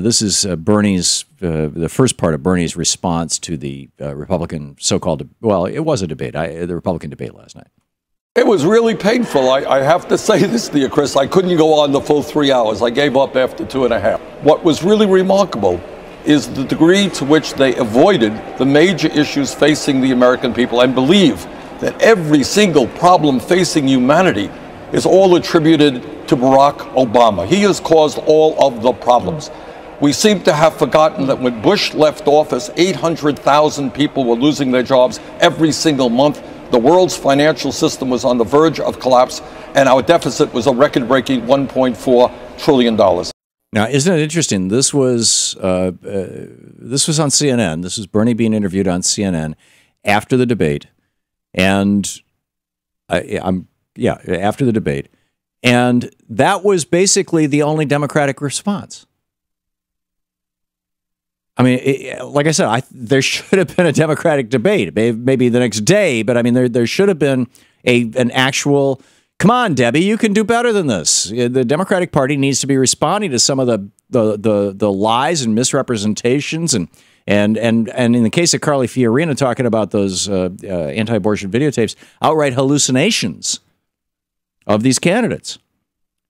This is Bernie's, the first part of Bernie's response to the Republican so-called, well, it was a debate, the Republican debate last night. It was really painful. I have to say this to you, Chris. I couldn't go on the full 3 hours. I gave up after 2.5. What was really remarkable is the degree to which they avoided the major issues facing the American people and believe that every single problem facing humanity is all attributed to Barack Obama. He has caused all of the problems. We seem to have forgotten that when Bush left office, 800,000 people were losing their jobs every single month. The world's financial system was on the verge of collapse, and our deficit was a record-breaking $1.4 trillion. Now, isn't it interesting? This was on CNN. This was Bernie being interviewed on CNN after the debate, and after the debate, and that was basically the only Democratic response. I mean, like I said, there should have been a Democratic debate, maybe the next day, but I mean, there should have been an actual, come on, Debbie, you can do better than this. The Democratic Party needs to be responding to some of the lies and misrepresentations, and in the case of Carly Fiorina talking about those anti-abortion videotapes, outright hallucinations of these candidates.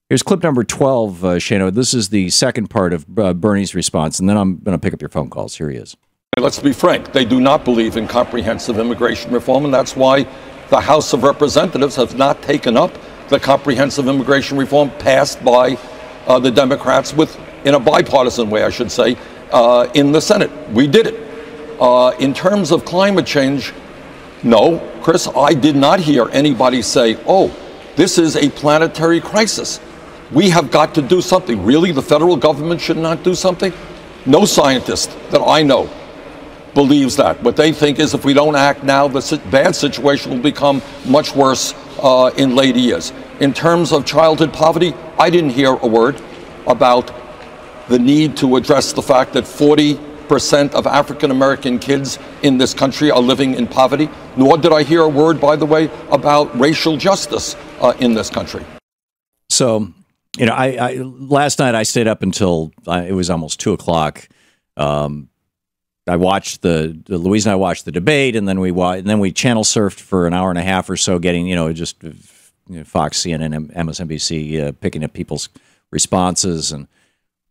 Here's clip number 12, Shano. This is the second part of Bernie's response, and then I'm going to pick up your phone calls. Here he is. Let's be frank. They do not believe in comprehensive immigration reform, and that's why the House of Representatives has not taken up the comprehensive immigration reform passed by the Democrats in a bipartisan way, I should say, in the Senate. We did it. In terms of climate change, no, Chris, I did not hear anybody say, oh, this is a planetary crisis. We have got to do something. Really, the federal government should not do something? No scientist that I know believes that. What they think is if we don't act now, the bad situation will become much worse in later years. In terms of childhood poverty, I didn't hear a word about the need to address the fact that 40% of African-American kids in this country are living in poverty, nor did I hear a word, by the way, about racial justice in this country. So, you know, I last night I stayed up until it was almost 2 o'clock. I watched Louise and I watched the debate, and then we channel surfed for an hour and a half or so, getting just Fox, CNN, MSNBC, picking up people's responses, and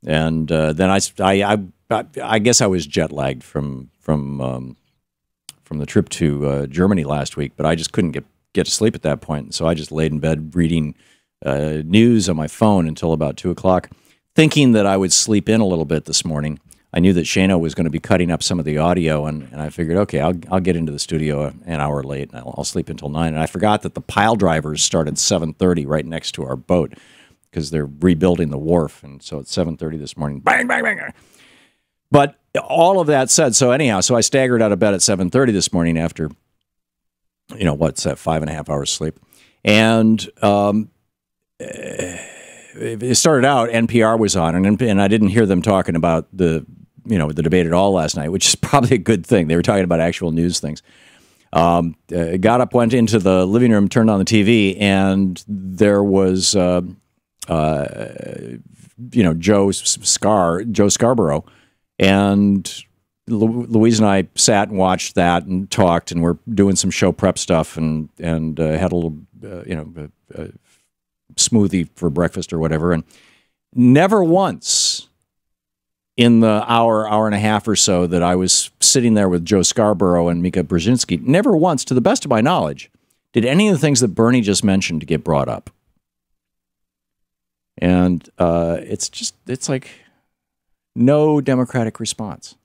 then I guess I was jet lagged from the trip to Germany last week, but I just couldn't get to sleep at that point, so I just laid in bed reading news on my phone until about 2 o'clock, thinking that I would sleep in a little bit this morning. I knew that Shano was going to be cutting up some of the audio, and I figured, okay, I'll get into the studio an hour late, and I'll sleep until 9. And I forgot that the pile drivers start at 7:30 right next to our boat because they're rebuilding the wharf, and so it's 7:30 this morning. Bang, bang, bang. But all of that said, so anyhow, so I staggered out of bed at 7:30 this morning after, what's that, 5.5 hours sleep, and it started out, NPR was on, and I didn't hear them talking about the debate at all last night, which is probably a good thing. They were talking about actual news things. Got up, went into the living room, turned on the TV, and there was, Joe Scarborough, and Louise and I sat and watched that and talked, and we're doing some show prep stuff, and had a little, smoothie for breakfast or whatever, and never once in the hour and a half or so that I was sitting there with Joe Scarborough and Mika Brzezinski, never once, to the best of my knowledge, did any of the things that Bernie just mentioned get brought up. And it's like no Democratic response.